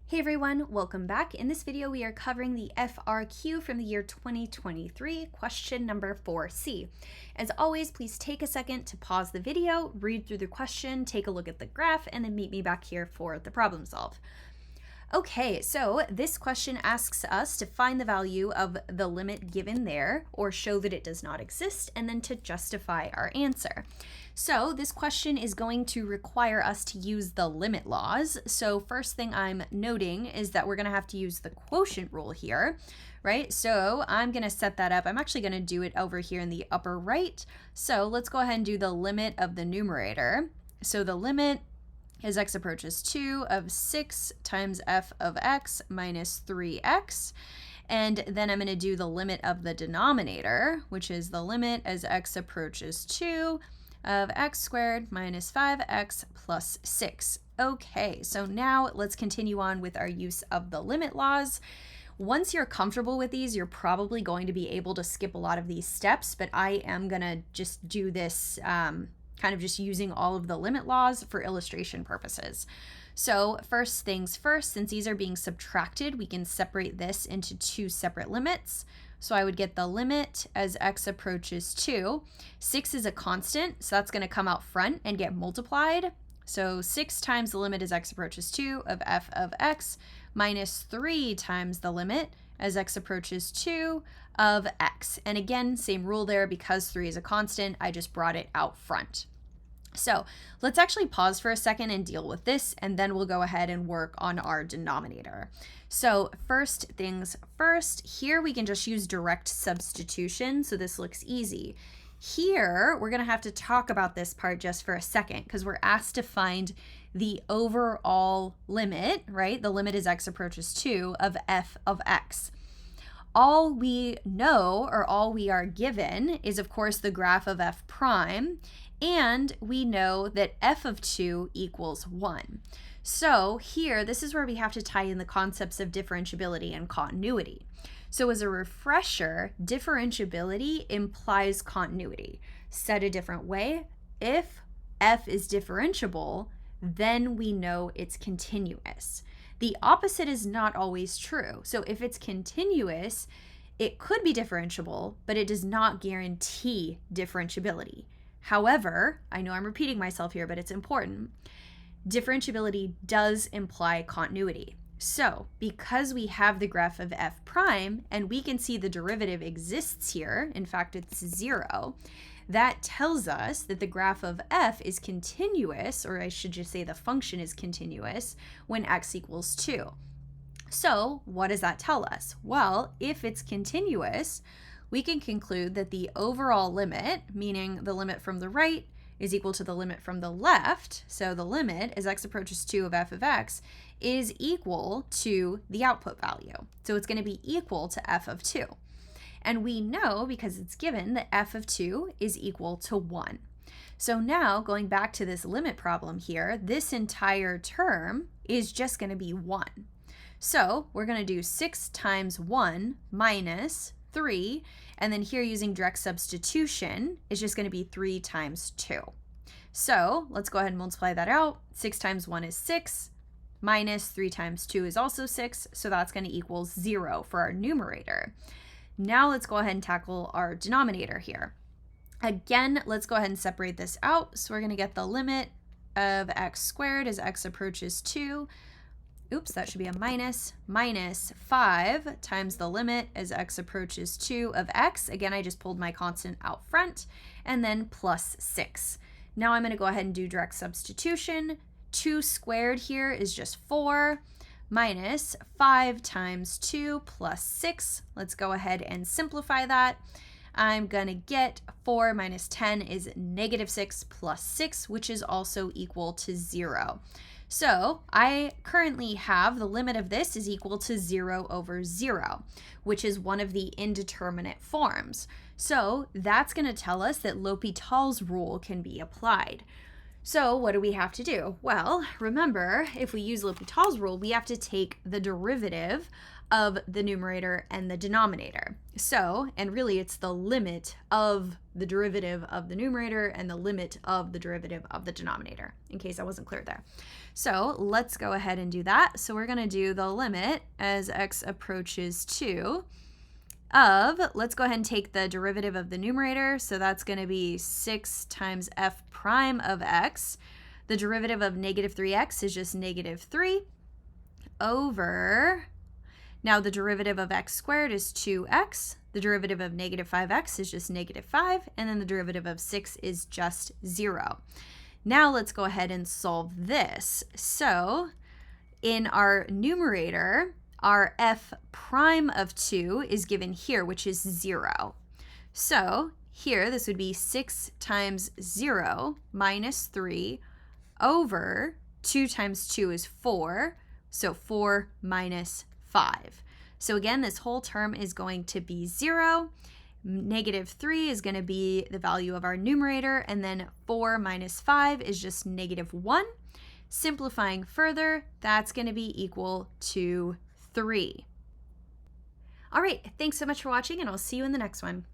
Hey everyone, welcome back. In this video, we are covering the FRQ from the year 2023, question number 4C. As always, please take a second to pause the video, read through the question, take a look at the graph, and then meet me back here for the problem solve. Okay, so this question asks us to find the value of the limit given there, or show that it does not exist, and then to justify our answer. So this question is going to require us to use the limit laws. So first thing I'm noting is that we're going to have to use the quotient rule here, right? So I'm going to set that up. I'm actually going to do it over here in the upper right. So let's go ahead and do the limit of the numerator. So the limit as x approaches 2 of 6 times f of x minus 3x. And then I'm going to do the limit of the denominator, which is the limit as x approaches 2 of x squared minus 5x plus 6. Okay, so now let's continue on with our use of the limit laws. Once you're comfortable with these, you're probably going to be able to skip a lot of these steps, but I am going to just do this kind of just using all of the limit laws for illustration purposes. So first things first, since these are being subtracted, we can separate this into two separate limits. So I would get the limit as x approaches 2. 6 is a constant, so that's going to come out front and get multiplied. So 6 times the limit as x approaches 2 of f of x minus 3 times the limit as x approaches 2 of x. And again, same rule there, because 3 is a constant, I just brought it out front. So let's actually pause for a second and deal with this, and then we'll go ahead and work on our denominator. So first things first, here we can just use direct substitution, so this looks easy. Here, we're going to have to talk about this part just for a second, because we're asked to find the overall limit, right? The limit as x approaches 2 of f of x. All we know, or all we are given, is of course the graph of f prime, and we know that f of 2 equals 1. So here, this is where we have to tie in the concepts of differentiability and continuity. So as a refresher, differentiability implies continuity. Said a different way, if f is differentiable, then we know it's continuous. The opposite is not always true. So if it's continuous, it could be differentiable, but it does not guarantee differentiability. However, I know I'm repeating myself here, but it's important. Differentiability does imply continuity. So because we have the graph of f prime and we can see the derivative exists here, in fact, it's 0, that tells us that the graph of f is continuous, or I should just say the function is continuous, when x equals 2. So what does that tell us? Well, if it's continuous, we can conclude that the overall limit, meaning the limit from the right, is equal to the limit from the left. So the limit as x approaches 2 of f of x is equal to the output value. So it's going to be equal to f of 2. And we know, because it's given, that f of 2 is equal to 1. So now, going back to this limit problem here, this entire term is just going to be 1. So we're going to do 6 times 1 minus 3, and then here using direct substitution is just going to be 3 times 2. So let's go ahead and multiply that out. 6 times 1 is 6, minus 3 times 2 is also 6, so that's going to equal 0 for our numerator. Now let's go ahead and tackle our denominator here. Again, let's go ahead and separate this out. So we're going to get the limit of x squared as x approaches 2. Oops, that should be a minus 5 times the limit as x approaches 2 of x. Again, I just pulled my constant out front, and then plus 6. Now I'm going to go ahead and do direct substitution. 2 squared here is just 4, minus 5 times 2 plus 6. Let's go ahead and simplify that. I'm going to get 4 minus 10 is negative 6 plus 6, which is also equal to 0. So I currently have the limit of this is equal to 0 over 0, which is one of the indeterminate forms. So that's going to tell us that L'Hopital's rule can be applied. So what do we have to do? Well, remember, if we use L'Hopital's rule, we have to take the derivative of the numerator and the denominator. So, and really it's the limit of the derivative of the numerator and the limit of the derivative of the denominator, in case I wasn't clear there. So let's go ahead and do that. So we're going to do the limit as x approaches 2 of, let's go ahead and take the derivative of the numerator. So that's going to be 6 times f prime of x. The derivative of negative 3x is just negative 3 over, now the derivative of x squared is 2x. The derivative of negative 5x is just negative 5. And then the derivative of 6 is just 0. Now let's go ahead and solve this. So in our numerator, our f prime of 2 is given here, which is 0. So here, this would be 6 times 0 minus 3 over 2 times 2 is 4. So 4 minus 5. So again, this whole term is going to be 0. Negative 3 is going to be the value of our numerator, and then 4 minus 5 is just negative 1. Simplifying further, that's going to be equal to 3. All right, thanks so much for watching, and I'll see you in the next one.